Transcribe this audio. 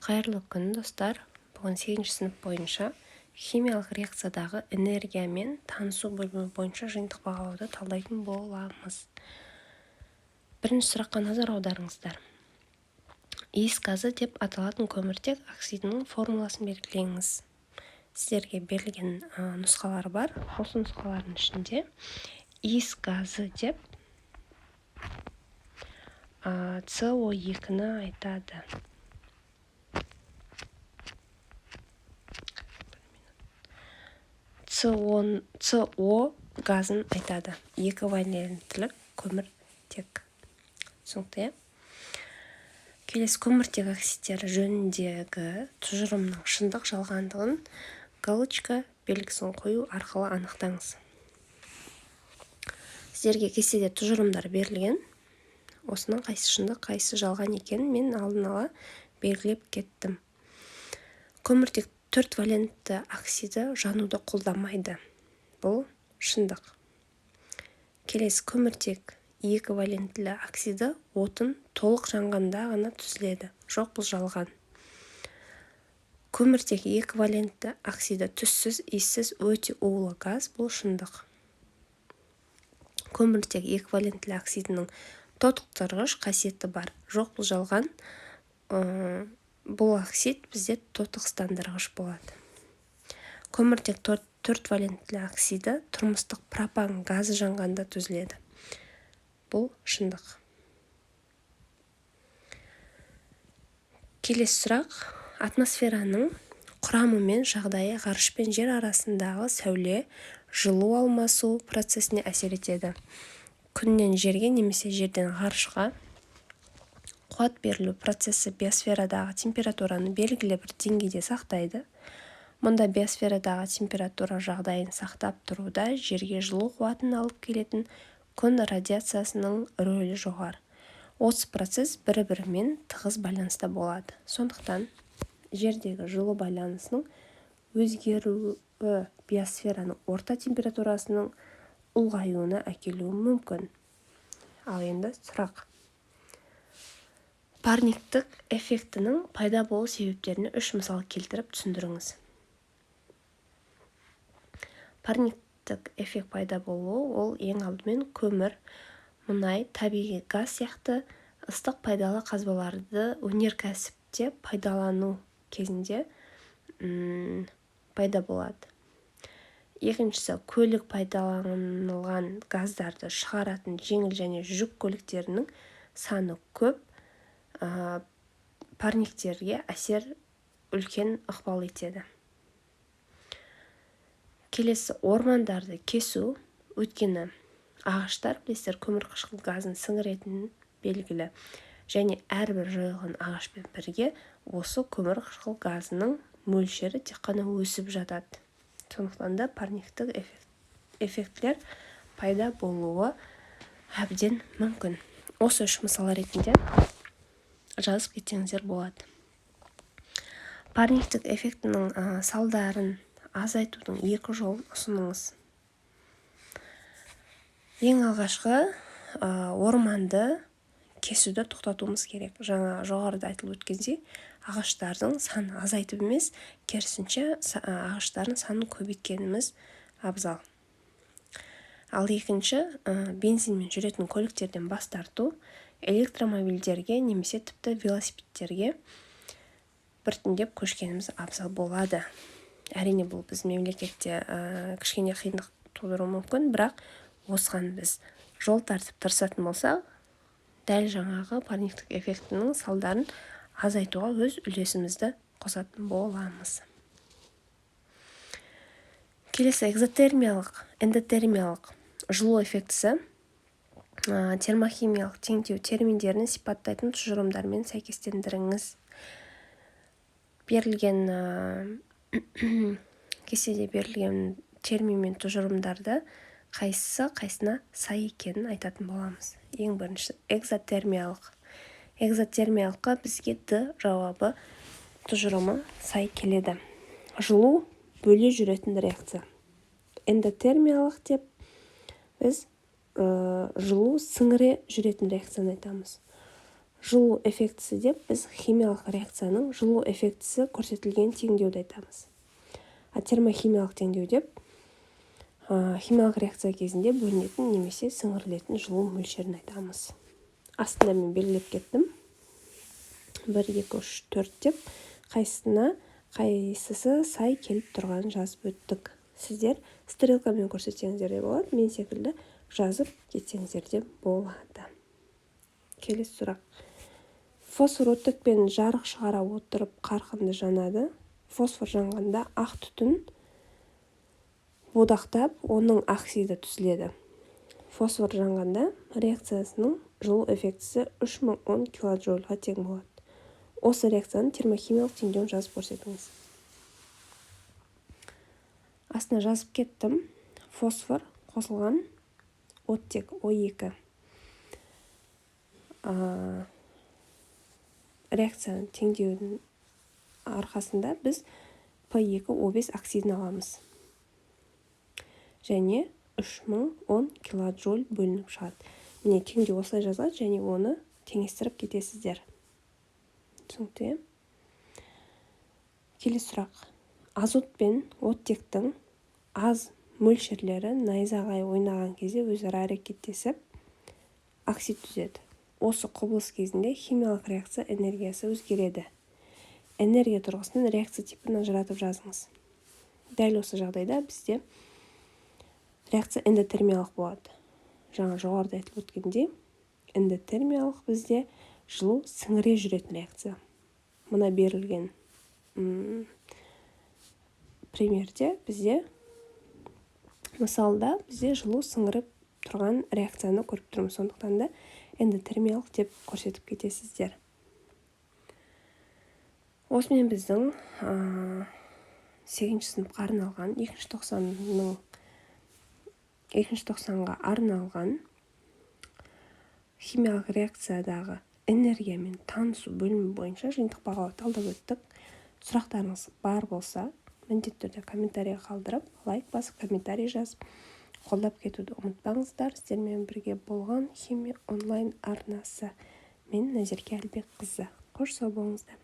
Қайырлы күн, достар. Бүгін 8-ші сынып бойынша химиялық реакциядағы энергиямен танысу бөлімі бойынша жиынтық бағалауды талдайтын боламыз. Бірінші сұраққа назар аударыңыздар. Иіс газы деп аталатын көміртек оксидінің формуласын белгілеңіз. Сіздерге берілген нұсқалар бар. Осы нұсқалардың ішінде иіс газы деп CO2-ні айтады. CO газын айтады. Еківаленттілік көміртек. Түсінікті? Келесі көміртек оксидтері жөніндегі тұжырымның шындық жалғандығын галочка белгісін қою арқылы анықтаңыз. Сіздерге кестеде тұжырымдар берілген. Осының қайсы шындық, қайсы жалған екенін мен алдын ала белгілеп кеттім. Көміртек 4 валентті оксиді жануды қолдамайды. Бұл шындық. Келесі көміртек 2 валенттілі оксиді отын толық жанғанда ғана түзіледі. Жоқ, бұл жалған. Көміртек 2 валентті оксиді түссіз, иіссіз өте улы газ. Бұл шындық. Көміртек 2 валенттілі оксидінің тотықтырғыш қасиеті бар. Жоқ, бұл жалған. Бұл оксид бізде тотықстандырғыш болады. Көміртек 4 валенттілі оксиді тұрмыстық пропан газы жанғанда түзіледі. Бұл шындық. Келесі сұрақ. Атмосфераның құрамы мен жағдайы ғарыш пен жер арасындағы сәуле, жылу алмасу процесіне әсер етеді. Күннен жерге немесе жерден ғарышқа қуат берілу процесі биосферадағы температураны белгілі бір деңгейде сақтайды. Мұнда биосферадағы температура жағдайын сақтап тұруда жерге жылу қуатын алып келетін күн радиациясының рөлі жоғары. Осы процесс бір-бірімен тығыз байланыста болады. Сондықтан жердегі жылу байланысының өзгеруі биосфераның орта температурасының ұлғаюына әкелуі мүмкін. Ал енді сұрақ. Парниктік эффектінің пайда болу себептеріне 3 мысал келтіріп түсіндіріңіз. Парниктік эффект пайда болуы ол ең алдымен көмір, мұнай, табиғи газ сияқты ыстық пайдалы қазбаларды өнеркәсіпте пайдалану кезінде пайда болады. Екіншісі, көлік пайдаланылған газдарды шығаратын жеңіл және жүк көліктерінің саны көп, парниктерге әсер үлкен ықпал етеді. Келесі, ормандарды кесу, өйткені ағаштар, білесіздер, көмірқышқыл газын сіңіретін белгілі, және әрбір жойылған ағашпен бірге осы көмірқышқыл газының мөлшері тек қана өсіп жатады. Сондықтан да парниктік эффектілер пайда болуы әбден мүмкін. Осы 3 мысал ретінде жазып кетсеңіздер болады. Парниктік эффектінің салдарын азайтудың 2 жолын ұсыныңыз. Ең алғашқы орманды кесуді тоқтатуымыз керек. Жаңа жоғарыда айтылып өткендей, ағаштардың саны азайтып емес, керісінше ағаштардың санын көбейткеніміз абзал. Ал екінші, бензинмен жүретін көліктерден бас тарту, электромобильдерге немесе тіпті велосипедтерге біртіндеп көшкеніміз абзал болады. Әрине, бұл біз мемлекетте кішкене қиындық тудыруы мүмкін, бірақ осыған біз жол тартып тырысатын болсақ, дәл жаңағы парниктік эффектінің салдарын азайтуға өз үлесімізді қосатын боламыз. Келесі, экзотермиялық, эндотермиялық жылу эффектісі термохимиялық теңдеу терминдерін сипаттайтын тұжырымдармен сәйкестендіріңіз. Кестеде берілген термин мен тұжырымдарды қайсысына сай екенін айтатын боламыз. Ең бірінші, экзотермиялық. Экзотермиялыққа бізге Д жауабы тұжырымы сай келеді. Жылу бөле жүретін реакция. Эндотермиялық деп біз жылу сіңіре жүретін реакцияны айтамыз. жылу эффектісі деп біз химиялық реакцияның жылу эффектісі көрсетілген теңдеуді айтамыз. Термохимиялық теңдеу деп химиялық реакция кезінде бөлінетін немесе сіңірілетін жылу мөлшерін айтамыз. Астында мен белгілеп кеттім. 1, 2, 3, 4 деп қайсысы сай келіп тұрғанын жазып өттік. Сіздер стрелкамен көрсетсеңіздер де болады, мен секілді жазып кетсеңіздер де болады. Келесі сұрақ. Фосфор оттекпен жарық шығара отырып қарқынды жанады. Фосфор жанғанда ақ түтін будақтап, оның оксиді түзіледі. Фосфор жанғанда реакциясының жылу эффектісі 3010 килоджоульға тең болады. Осы реакцияның термохимиялық теңдеуін жазып көрсетіңіз. Астына жазып кеттім. Фосфор қосылған оттек O2 реакцияның теңдеуінің арқасында біз P2O5 оксидін аламыз. Және 3010 килоджоуль бөлініп шығады. Міне теңдеу осылай жазылады, және оны теңестіріп кетесіздер. Түсінікті? Келесі сұрақ. Азот пен оттектің аз мөлшерлері найзағай ойнаған кезде өзара әрекеттесіп оксид түзеді. Осы құбылыс кезінде химиялық реакция энергиясы өзгереді. Энергия тұрғысынан реакция типін ажыратып жазыңыз. Дәл осы жағдайда бізде реакция эндотермиялық болады. Жаңа жоғарыда айтылып өткендей, эндотермиялық бізде жылу сіңіре жүретін реакция. Мына берілген примерде бізде мысалда бізде жылу сіңіріп тұрған реакцияны көріп тұрмыз. Сондықтан да эндотермиялық деп көрсетіп кетесіздер. Осымен біздің 8-ші сыныпқа арналған, 2-ші тоқсанға арналған химиялық реакциядағы энергиямен танысу бөлімі бойынша жиынтық бағалы талдап өттік. Сұрақтарыңыз бар болса, міндетті түрде комментарий қалдырып, лайк басып, комментарий жазып, қолдап кетуді ұмытпаңыздар. Сіздермен бірге болған химия онлайн арнасы. Мен Назерке Әлбекқызы. Қош сау болыңыздар.